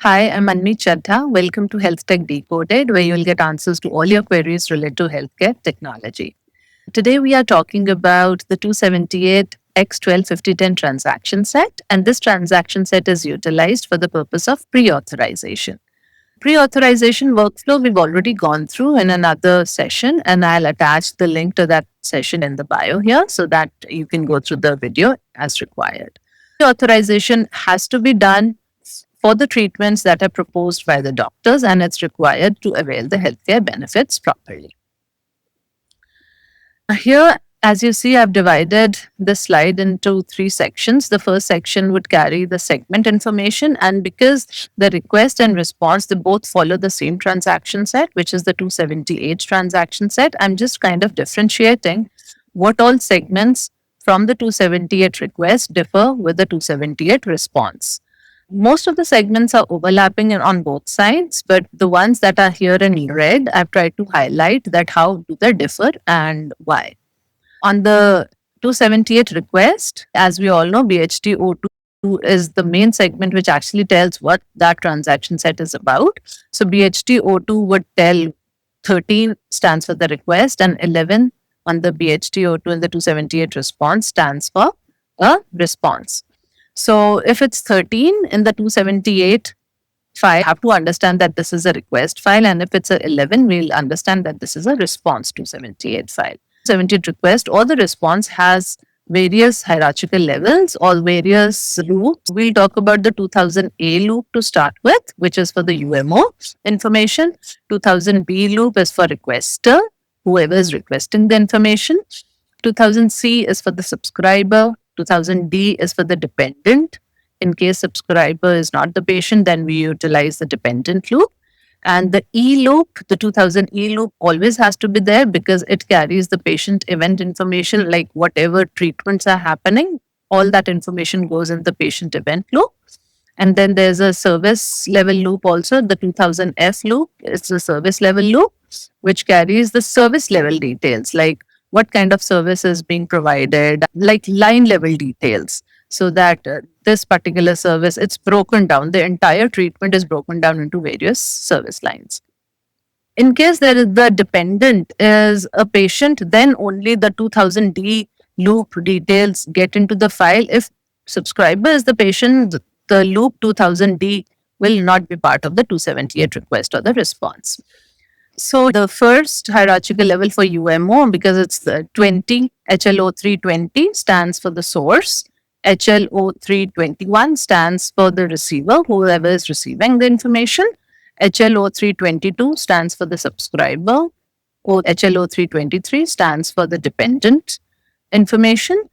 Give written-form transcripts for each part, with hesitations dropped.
Hi, I'm Anmi Chadha. Welcome to Health Tech Decoded, where you'll get answers to all your queries related to healthcare technology. Today, we are talking about the 278 X12 5010 transaction set, and this transaction set is utilized for the purpose of pre-authorization. Pre-authorization workflow we've already gone through in another session, and I'll attach the link to that session in the bio here so that you can go through the video as required. Pre-authorization has to be done for the treatments that are proposed by the doctors, and it's required to avail the healthcare benefits properly. Here, as you see, I've divided the slide into three sections. The first section would carry the segment information, and because the request and response, they both follow the same transaction set, which is the 278 transaction set, I'm just kind of differentiating what all segments from the 278 request differ with the 278 response. Most of the segments are overlapping on both sides, but the ones that are here in red, I've tried to highlight that how do they differ and why. On the 278 request, as we all know, BHT02 is the main segment which actually tells what that transaction set is about. So BHT02 would tell 13 stands for the request and 11 on the BHT02 in the 278 response stands for a response. So if it's 13 in the 278 file, have to understand that this is a request file. And if it's a 11, we'll understand that this is a response 278 file. 278 request or the response has various hierarchical levels or various loops. We'll talk about the 2000A loop to start with, which is for the UMO information. 2000B loop is for requester, whoever is requesting the information. 2000C is for the subscriber. 2000D is for the dependent. In case subscriber is not the patient, then we utilize the dependent loop. And the E loop, the 2000E loop always has to be there because it carries the patient event information, like whatever treatments are happening, all that information goes in the patient event loop. And then there's a service level loop also. The 2000F loop is the service level loop, which carries the service level details, like what kind of service is being provided, like line level details, so that this particular service, it's broken down. The entire treatment is broken down into various service lines. In case there is the dependent is a patient, then only the 2000D loop details get into the file. If subscriber is the patient, the loop 2000D will not be part of the 278 request or the response. So the first hierarchical level for UMO, because it's the 20, HLO320 stands for the source. HLO321 stands for the receiver, whoever is receiving the information. HLO322 stands for the subscriber. Or HLO323 stands for the dependent information.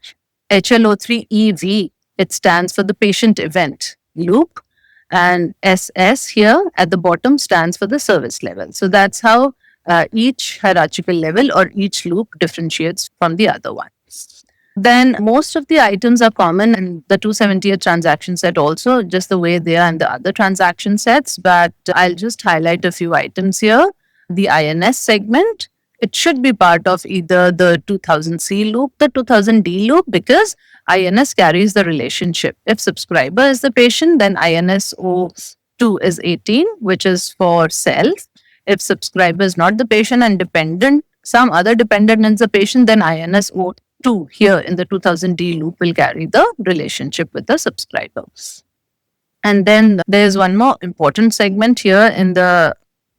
HLO3EV, it stands for the patient event loop. And SS here at the bottom stands for the service level. So that's how each hierarchical level or each loop differentiates from the other one. Then most of the items are common in the 278 transaction set also, just the way they are in the other transaction sets. But I'll just highlight a few items here. The INS segment, it should be part of either the 2000C loop, the 2000D loop, because INS carries the relationship. If subscriber is the patient, then INSO2 is 18, which is for self. If subscriber is not the patient and dependent, some other dependent is the patient, then INSO2 here in the 2000D loop will carry the relationship with the subscriber. And then there's one more important segment here in the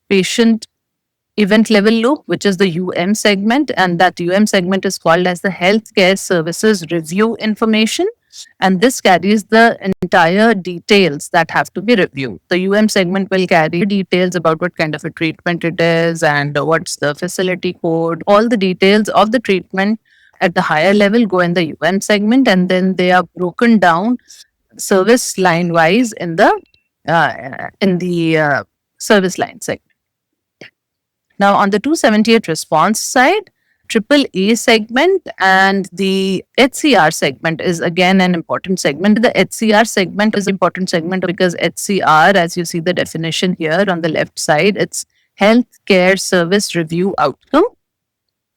patient event level loop, which is the UM segment, and that UM segment is called as the healthcare services review information, and this carries the entire details that have to be reviewed. The UM segment will carry details about what kind of a treatment it is and what's the facility code. All the details of the treatment at the higher level go in the UM segment, and then they are broken down service line wise in the service line segment. Now, on the 278 response side, AAA segment and the HCR segment is again an important segment. The HCR segment is an important segment because HCR, as you see the definition here on the left side, it's Healthcare Service Review Outcome.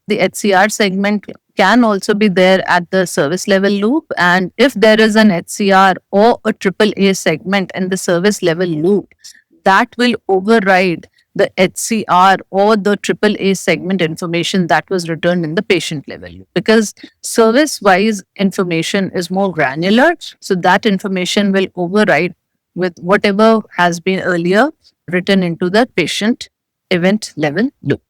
The HCR segment can also be there at the service level loop. And if there is an HCR or a AAA segment in the service level loop, that will override the HCR or the AAA segment information that was returned in the patient level loop. Because service wise information is more granular, so that information will override with whatever has been earlier written into the patient event level loop.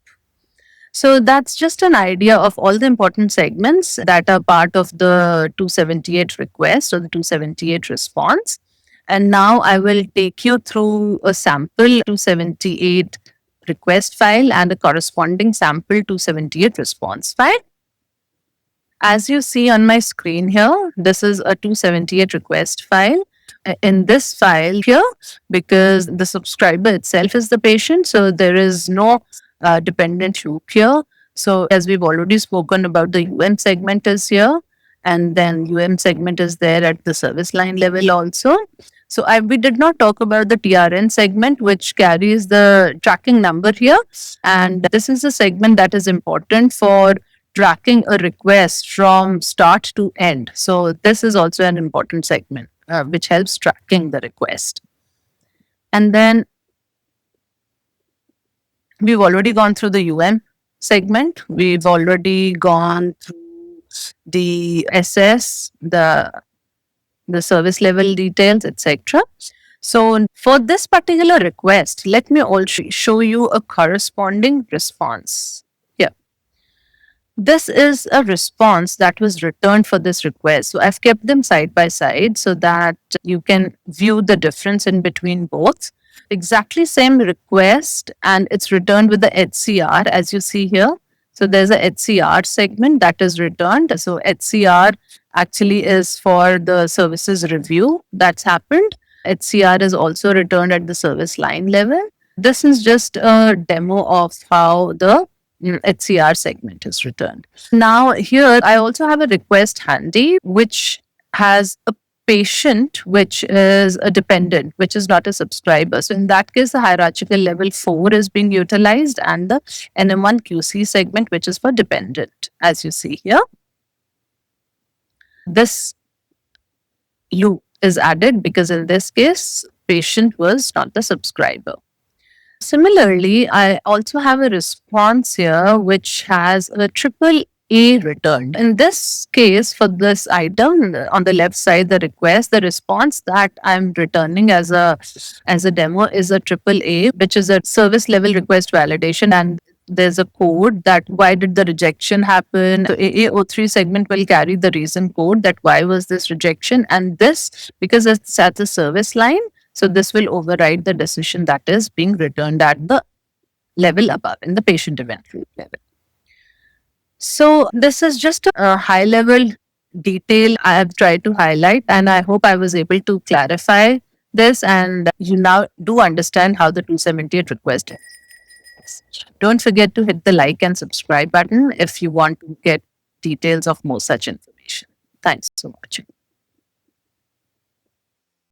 So that's just an idea of all the important segments that are part of the 278 request or the 278 response. And now I will take you through a sample 278 request file and a corresponding sample 278 response file. As you see on my screen here, this is a 278 request file. In this file here, because the subscriber itself is the patient, so there is no dependent loop here. So as we've already spoken about, the UM segment is here, and then UM segment is there at the service line level also. So we did not talk about the TRN segment, which carries the tracking number here. And this is a segment that is important for tracking a request from start to end. So this is also an important segment which helps tracking the request. And then we've already gone through the UM segment. We've already gone through the SS, the service level details, etc. So for this particular request, let me also show you a corresponding response. Here. This is a response that was returned for this request. So I've kept them side by side so that you can view the difference in between both. Exactly same request, and it's returned with the HCR as you see here. So there's a HCR segment that is returned. So HCR actually is for the services review that's happened. HCR is also returned at the service line level. This is just a demo of how the HCR segment is returned. Now here I also have a request handy which has a patient which is a dependent, which is not a subscriber. So in that case, the hierarchical level 4 is being utilized and the NM1 QC segment, which is for dependent, as you see here. This loop is added because in this case, patient was not the subscriber. Similarly, I also have a response here which has a triple A returned. In this case, for this item on the left side, the request, the response that I'm returning as a demo is a triple A, which is a service level request validation, and there's a code that why did the rejection happen. So AA03 segment will carry the reason code that why was this rejection, and this because it's at the service line. So this will override the decision that is being returned at the level above in the patient event level. So this is just a high level detail I have tried to highlight, and I hope I was able to clarify this and you now do understand how the 278 request is. Don't forget to hit the like and subscribe button if you want to get details of more such information. Thanks for watching.